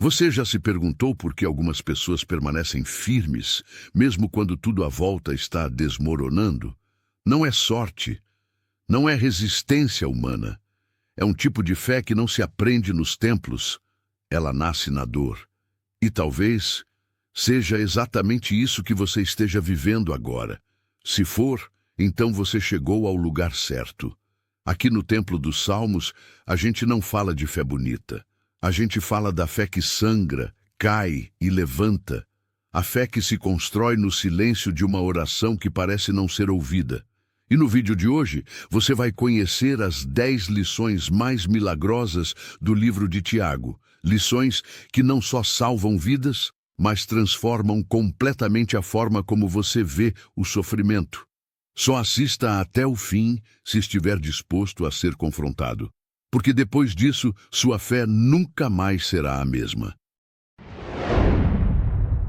Você já se perguntou por que algumas pessoas permanecem firmes, mesmo quando tudo à volta está desmoronando? Não é sorte, não é resistência humana. É um tipo de fé que não se aprende nos templos, ela nasce na dor. E talvez seja exatamente isso que você esteja vivendo agora. Se for, então você chegou ao lugar certo. Aqui no Templo dos Salmos, a gente não fala de fé bonita. A gente fala da fé que sangra, cai e levanta. A fé que se constrói no silêncio de uma oração que parece não ser ouvida. E no vídeo de hoje, você vai conhecer as 10 lições mais milagrosas do livro de Tiago. Lições que não só salvam vidas, mas transformam completamente a forma como você vê o sofrimento. Só assista até o fim se estiver disposto a ser confrontado, porque depois disso, sua fé nunca mais será a mesma.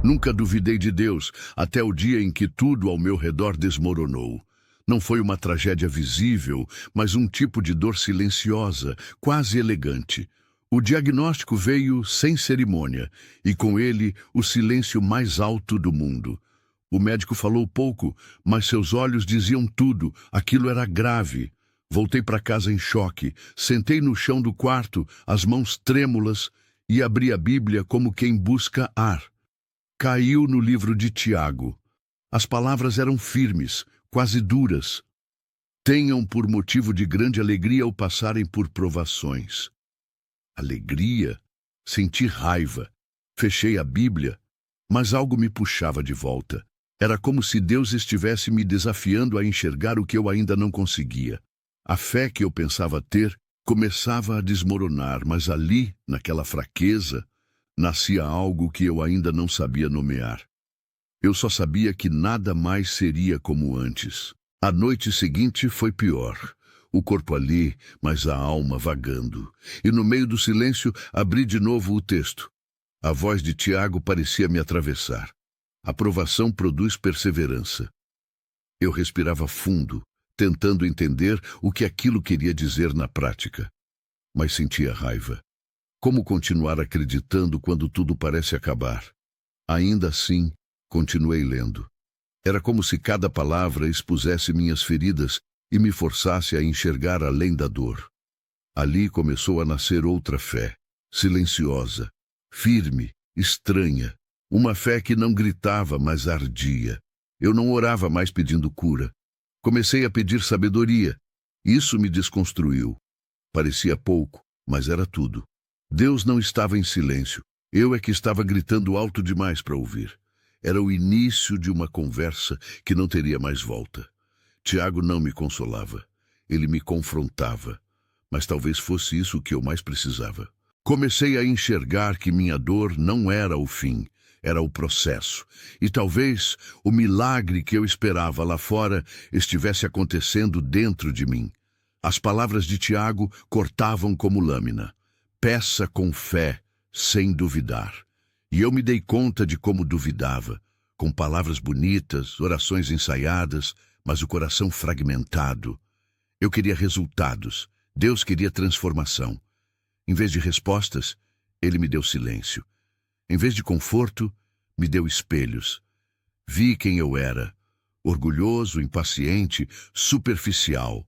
Nunca duvidei de Deus até o dia em que tudo ao meu redor desmoronou. Não foi uma tragédia visível, mas um tipo de dor silenciosa, quase elegante. O diagnóstico veio sem cerimônia, e com ele o silêncio mais alto do mundo. O médico falou pouco, mas seus olhos diziam tudo, aquilo era grave. Voltei para casa em choque, sentei no chão do quarto, as mãos trêmulas, e abri a Bíblia como quem busca ar. Caiu no livro de Tiago. As palavras eram firmes, quase duras. Tenham por motivo de grande alegria ao passarem por provações. Alegria? Senti raiva. Fechei a Bíblia, mas algo me puxava de volta. Era como se Deus estivesse me desafiando a enxergar o que eu ainda não conseguia. A fé que eu pensava ter começava a desmoronar, mas ali, naquela fraqueza, nascia algo que eu ainda não sabia nomear. Eu só sabia que nada mais seria como antes. A noite seguinte foi pior. O corpo ali, mas a alma vagando. E no meio do silêncio, abri de novo o texto. A voz de Tiago parecia me atravessar. A provação produz perseverança. Eu respirava fundo, tentando entender o que aquilo queria dizer na prática. Mas sentia raiva. Como continuar acreditando quando tudo parece acabar? Ainda assim, continuei lendo. Era como se cada palavra expusesse minhas feridas e me forçasse a enxergar além da dor. Ali começou a nascer outra fé, silenciosa, firme, estranha. Uma fé que não gritava, mas ardia. Eu não orava mais pedindo cura. Comecei a pedir sabedoria. Isso me desconstruiu. Parecia pouco, mas era tudo. Deus não estava em silêncio. Eu é que estava gritando alto demais para ouvir. Era o início de uma conversa que não teria mais volta. Tiago não me consolava. Ele me confrontava. Mas talvez fosse isso o que eu mais precisava. Comecei a enxergar que minha dor não era o fim. Era o processo. E talvez o milagre que eu esperava lá fora estivesse acontecendo dentro de mim. As palavras de Tiago cortavam como lâmina. Peça com fé, sem duvidar. E eu me dei conta de como duvidava, com palavras bonitas, orações ensaiadas, mas o coração fragmentado. Eu queria resultados. Deus queria transformação. Em vez de respostas, ele me deu silêncio. Em vez de conforto, me deu espelhos. Vi quem eu era, orgulhoso, impaciente, superficial.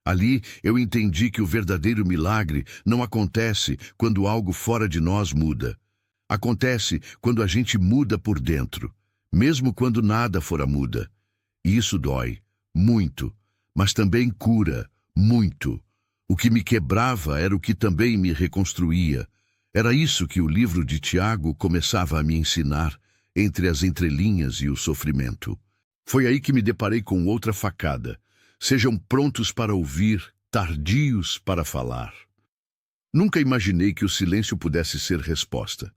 Ali eu entendi que o verdadeiro milagre não acontece quando algo fora de nós muda. Acontece quando a gente muda por dentro, mesmo quando nada fora muda. E isso dói, muito, mas também cura, muito. O que me quebrava era o que também me reconstruía. Era isso que o livro de Tiago começava a me ensinar, entre as entrelinhas e o sofrimento. Foi aí que me deparei com outra facada. Sejam prontos para ouvir, tardios para falar. Nunca imaginei que o silêncio pudesse ser resposta.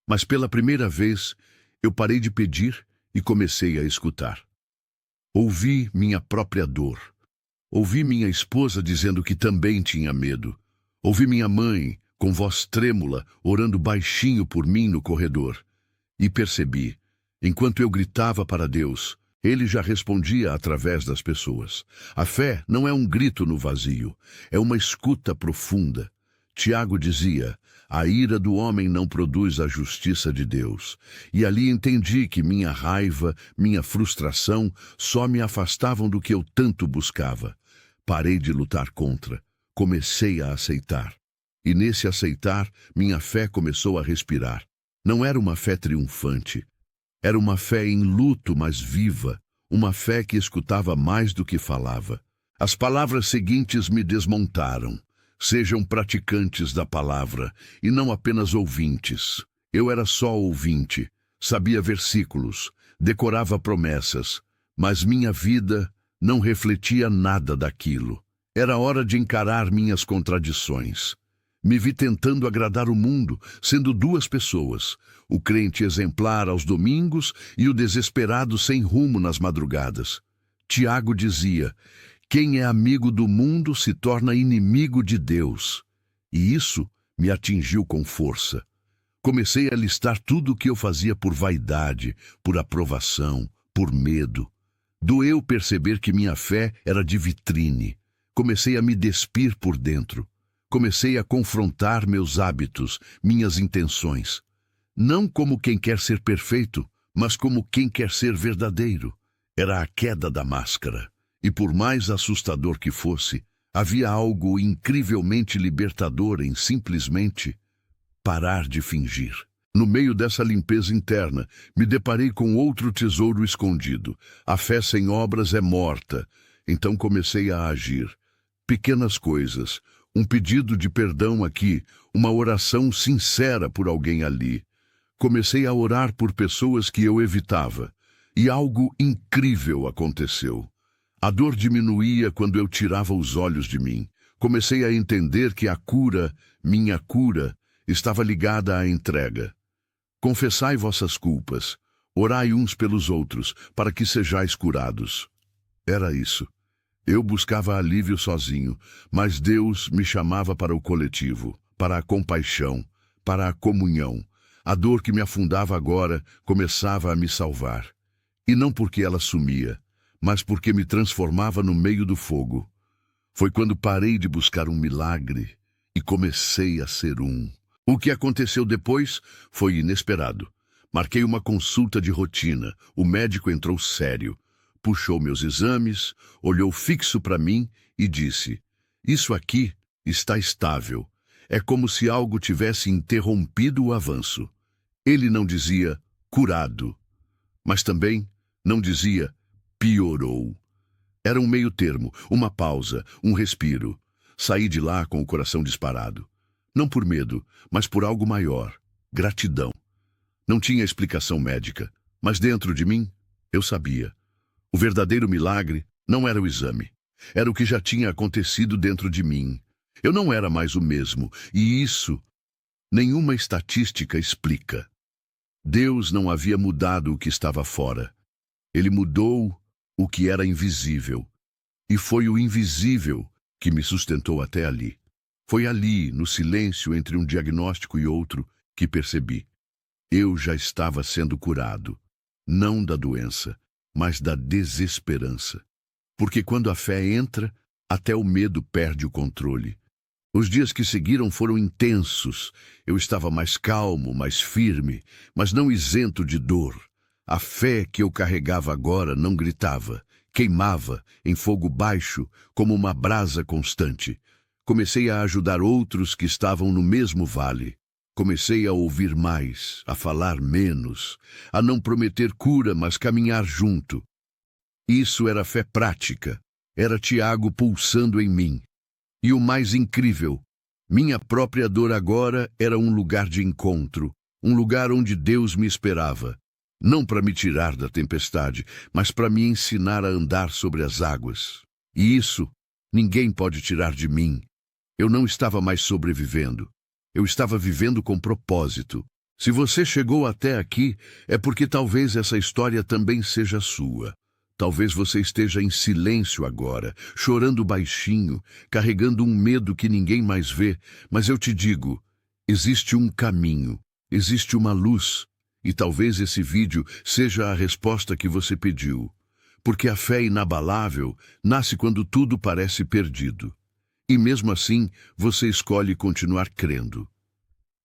Mas pela primeira vez, eu parei de pedir e comecei a escutar. Ouvi minha própria dor. Ouvi minha esposa dizendo que também tinha medo. Ouvi minha mãe, com voz trêmula, orando baixinho por mim no corredor. E percebi, enquanto eu gritava para Deus, ele já respondia através das pessoas. A fé não é um grito no vazio, é uma escuta profunda. Tiago dizia, A ira do homem não produz a justiça de Deus. E ali entendi que minha raiva, minha frustração só me afastavam do que eu tanto buscava. Parei de lutar contra. Comecei a aceitar. E nesse aceitar, minha fé começou a respirar. Não era uma fé triunfante. Era uma fé em luto, mas viva. Uma fé que escutava mais do que falava. As palavras seguintes me desmontaram. Sejam praticantes da palavra, e não apenas ouvintes. Eu era só ouvinte, sabia versículos, decorava promessas, mas minha vida não refletia nada daquilo. Era hora de encarar minhas contradições. Me vi tentando agradar o mundo, sendo duas pessoas, o crente exemplar aos domingos e o desesperado sem rumo nas madrugadas. Tiago dizia: quem é amigo do mundo se torna inimigo de Deus. E isso me atingiu com força. Comecei a listar tudo o que eu fazia por vaidade, por aprovação, por medo. Doeu perceber que minha fé era de vitrine. Comecei a me despir por dentro. Comecei a confrontar meus hábitos, minhas intenções. Não como quem quer ser perfeito, mas como quem quer ser verdadeiro. Era a queda da máscara. E por mais assustador que fosse, havia algo incrivelmente libertador em simplesmente parar de fingir. No meio dessa limpeza interna, me deparei com outro tesouro escondido. A fé sem obras é morta. Então comecei a agir. Pequenas coisas, um pedido de perdão aqui, uma oração sincera por alguém ali. Comecei a orar por pessoas que eu evitava. E algo incrível aconteceu. A dor diminuía quando eu tirava os olhos de mim. Comecei a entender que a cura, minha cura, estava ligada à entrega. Confessai vossas culpas, orai uns pelos outros, para que sejais curados. Era isso. Eu buscava alívio sozinho, mas Deus me chamava para o coletivo, para a compaixão, para a comunhão. A dor que me afundava agora começava a me salvar. E não porque ela sumia, mas porque me transformava no meio do fogo. Foi quando parei de buscar um milagre e comecei a ser um. O que aconteceu depois foi inesperado. Marquei uma consulta de rotina. O médico entrou sério, puxou meus exames, olhou fixo para mim e disse: isso aqui está estável. É como se algo tivesse interrompido o avanço. Ele não dizia curado, mas também não dizia piorou. Era um meio termo, uma pausa, um respiro. Saí de lá com o coração disparado. Não por medo, mas por algo maior. Gratidão. Não tinha explicação médica, mas dentro de mim, eu sabia. O verdadeiro milagre não era o exame. Era o que já tinha acontecido dentro de mim. Eu não era mais o mesmo, e isso nenhuma estatística explica. Deus não havia mudado o que estava fora. Ele mudou o que era invisível. E foi o invisível que me sustentou até ali. Foi ali, no silêncio entre um diagnóstico e outro, que percebi. Eu já estava sendo curado, não da doença, mas da desesperança. Porque quando a fé entra, até o medo perde o controle. Os dias que seguiram foram intensos. Eu estava mais calmo, mais firme, mas não isento de dor. A fé que eu carregava agora não gritava, queimava em fogo baixo como uma brasa constante. Comecei a ajudar outros que estavam no mesmo vale. Comecei a ouvir mais, a falar menos, a não prometer cura, mas caminhar junto. Isso era fé prática. Era Tiago pulsando em mim. E o mais incrível, minha própria dor agora era um lugar de encontro, um lugar onde Deus me esperava. Não para me tirar da tempestade, mas para me ensinar a andar sobre as águas. E isso ninguém pode tirar de mim. Eu não estava mais sobrevivendo. Eu estava vivendo com propósito. Se você chegou até aqui, é porque talvez essa história também seja sua. Talvez você esteja em silêncio agora, chorando baixinho, carregando um medo que ninguém mais vê, mas eu te digo, existe um caminho, existe uma luz, e talvez esse vídeo seja a resposta que você pediu. Porque a fé inabalável nasce quando tudo parece perdido. E mesmo assim, você escolhe continuar crendo.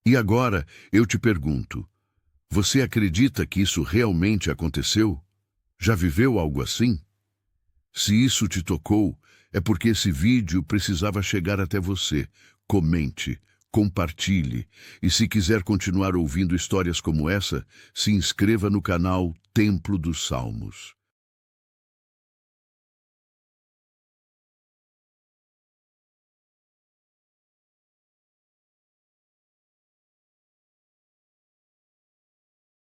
E agora eu te pergunto, você acredita que isso realmente aconteceu? Já viveu algo assim? Se isso te tocou, é porque esse vídeo precisava chegar até você. Comente, compartilhe e se quiser continuar ouvindo histórias como essa, se inscreva no canal Templo dos Salmos.